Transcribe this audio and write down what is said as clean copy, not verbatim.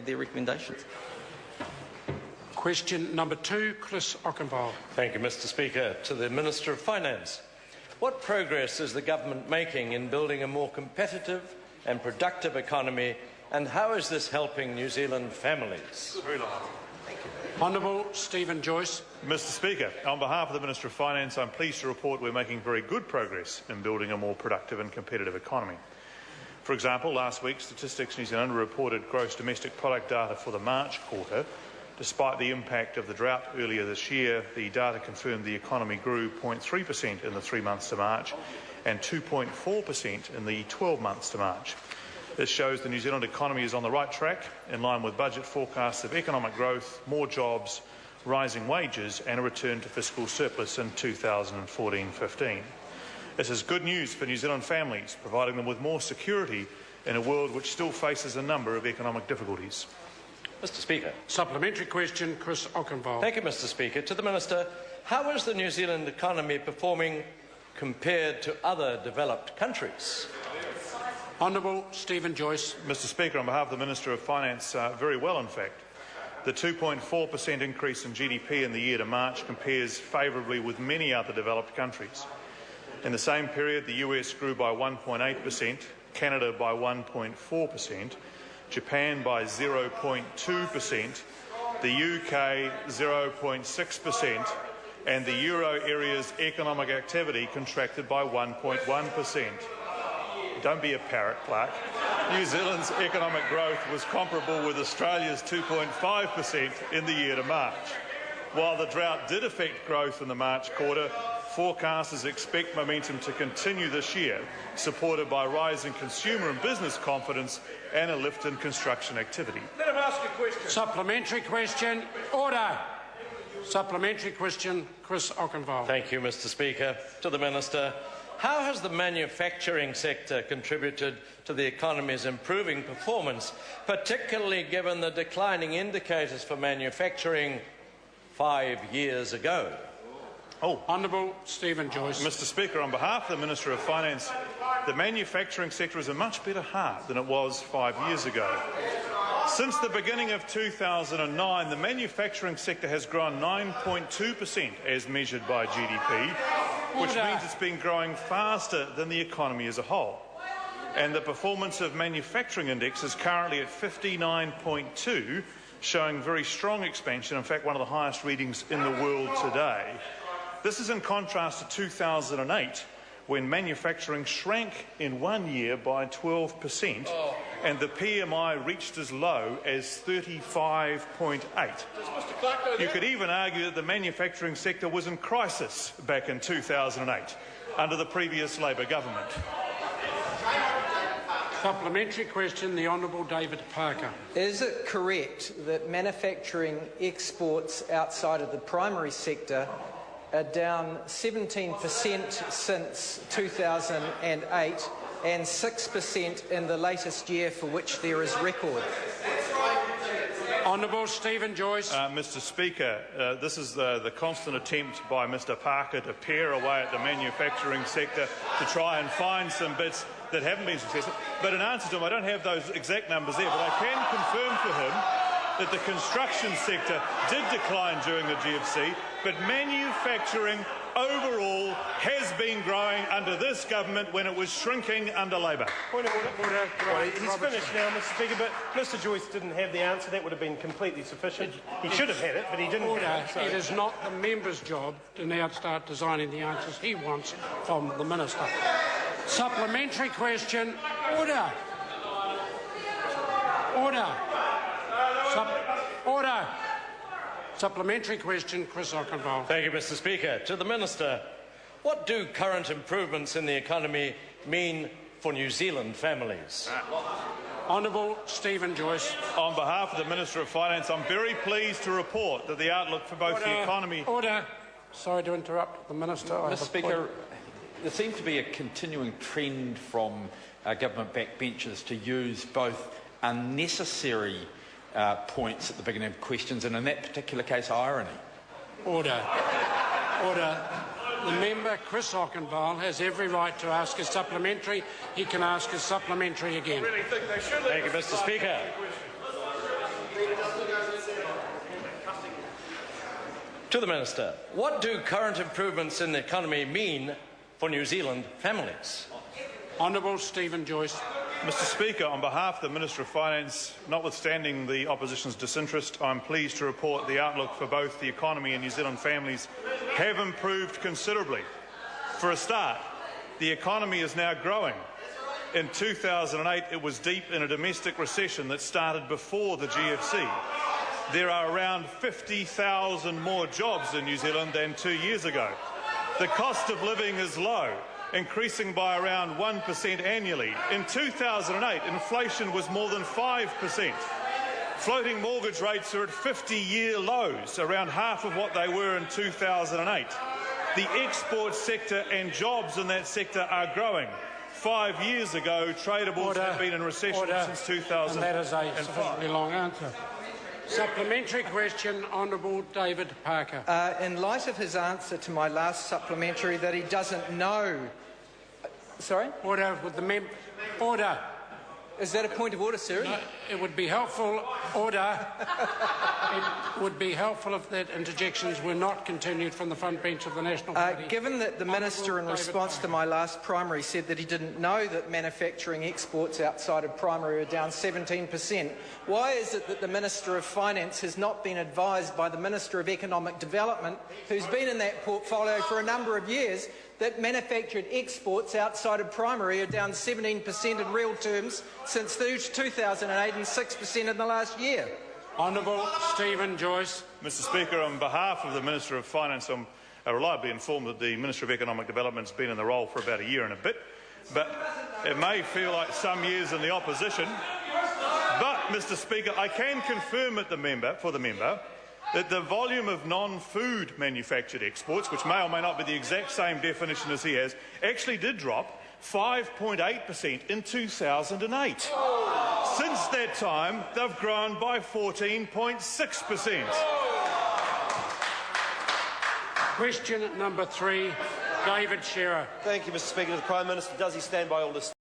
their recommendations. Question number 2, Chris Auchinvole. Thank you, Mr Speaker. To the Minister of Finance. What progress is the government making in building a more competitive and productive economy, and how is this helping New Zealand families? Honourable Stephen Joyce. Mr Speaker, on behalf of the Minister of Finance, I'm pleased to report we're making very good progress in building a more productive and competitive economy. For example, last week, Statistics New Zealand reported gross domestic product data for the March quarter. Despite the impact of the drought earlier this year, the data confirmed the economy grew 0.3% in the 3 months to March and 2.4% in the 12 months to March. This shows the New Zealand economy is on the right track, in line with budget forecasts of economic growth, more jobs, rising wages and a return to fiscal surplus in 2014-15. This is good news for New Zealand families, providing them with more security in a world which still faces a number of economic difficulties. Mr Speaker. Supplementary question, Chris Auchinvole. Thank you, Mr Speaker. To the Minister, how is the New Zealand economy performing compared to other developed countries? Honourable Stephen Joyce. Mr Speaker, on behalf of the Minister of Finance, very well in fact. The 2.4% increase in GDP in the year to March compares favourably with many other developed countries. In the same period, the US grew by 1.8%, Canada by 1.4%, Japan by 0.2%, the UK 0.6%, and the euro area's economic activity contracted by 1.1%. Don't be a parrot, Clark. New Zealand's economic growth was comparable with Australia's 2.5% in the year to March. While the drought did affect growth in the March quarter, forecasters expect momentum to continue this year, supported by rising consumer and business confidence and a lift in construction activity. Let him ask a question. Supplementary question. Order. Supplementary question, Chris Auchinvole. Thank you, Mr Speaker. To the Minister, how has the manufacturing sector contributed to the economy's improving performance, particularly given the declining indicators for manufacturing 5 years ago? Honourable Stephen Joyce. Mr Speaker, on behalf of the Minister of Finance, the manufacturing sector is in much better heart than it was 5 years ago. Since the beginning of 2009, the manufacturing sector has grown 9.2% as measured by GDP, which means it's been growing faster than the economy as a whole. And the performance of manufacturing index is currently at 59.2, showing very strong expansion, in fact one of the highest readings in the world today. This is in contrast to 2008, when manufacturing shrank in 1 year by 12%, and the PMI reached as low as 35.8. You could even argue that the manufacturing sector was in crisis back in 2008, under the previous Labour government. Supplementary question, the Honourable David Parker. Is it correct that manufacturing exports outside of the primary sector are down 17% since 2008 and 6% in the latest year for which there is record? Honourable Stephen Joyce. Mr Speaker, this is the constant attempt by Mr Parker to pare away at the manufacturing sector to try and find some bits that haven't been successful. But in answer to him, I don't have those exact numbers there, but I can confirm for him that the construction sector did decline during the GFC, but manufacturing overall has been growing under this government when it was shrinking under Labour. Point of order. Right, he's finished now, Mr Speaker, but Mr Joyce didn't have the answer. That would have been completely sufficient. He should have had it, but he didn't have it. So. It is not the member's job to now start designing the answers he wants from the Minister. Supplementary question. Order. Order. Order. Supplementary question, Chris Auchinvole. Thank you, Mr Speaker. To the Minister, what do current improvements in the economy mean for New Zealand families? Honourable Stephen Joyce. On behalf of the Minister of Finance, I'm very pleased to report that the outlook for both the economy... Order. Sorry to interrupt the Minister. Mr Speaker, there seems to be a continuing trend from government backbenchers to use both unnecessary points at the beginning of questions, and in that particular case, irony. Order. Order. The member, Chris Auchinvole, has every right to ask a supplementary. He can ask a supplementary again. Thank you, Mr Speaker. To the Minister, what do current improvements in the economy mean for New Zealand families? Honourable Stephen Joyce. Mr Speaker, on behalf of the Minister of Finance, notwithstanding the opposition's disinterest, I'm pleased to report the outlook for both the economy and New Zealand families have improved considerably. For a start, the economy is now growing. In 2008, it was deep in a domestic recession that started before the GFC. There are around 50,000 more jobs in New Zealand than 2 years ago. The cost of living is low, increasing by around 1% annually. In 2008, inflation was more than 5%. Floating mortgage rates are at 50-year lows, around half of what they were in 2008. The export sector and jobs in that sector are growing. 5 years ago, tradables have been in recession since 2005. And that is a sufficiently long answer. Supplementary question, Honourable David Parker. In light of his answer to my last supplementary that he doesn't know... Sorry? Order with the Order. Is that a point of order, sir? No, it would be helpful... Order. It would be helpful if that interjections were not continued from the front bench of the National Party. Given that the Minister, in response to my last primary, said that he didn't know that manufacturing exports outside of primary are down 17%, why is it that the Minister of Finance has not been advised by the Minister of Economic Development, who's been in that portfolio for a number of years, that manufactured exports outside of primary are down 17% in real terms since 2008 and 6% in the last year? Honourable Stephen Joyce. Mr Speaker, on behalf of the Minister of Finance, I'm reliably informed that the Minister of Economic Development has been in the role for about a year and a bit, but it may feel like some years in the opposition. But, Mr Speaker, I can confirm for the member that the volume of non-food manufactured exports, which may or may not be the exact same definition as he has, actually did drop 5.8% in 2008. Since that time, they've grown by 14.6%. Question number 3, David Shearer. Thank you, Mr Speaker. To the Prime Minister, does he stand by all this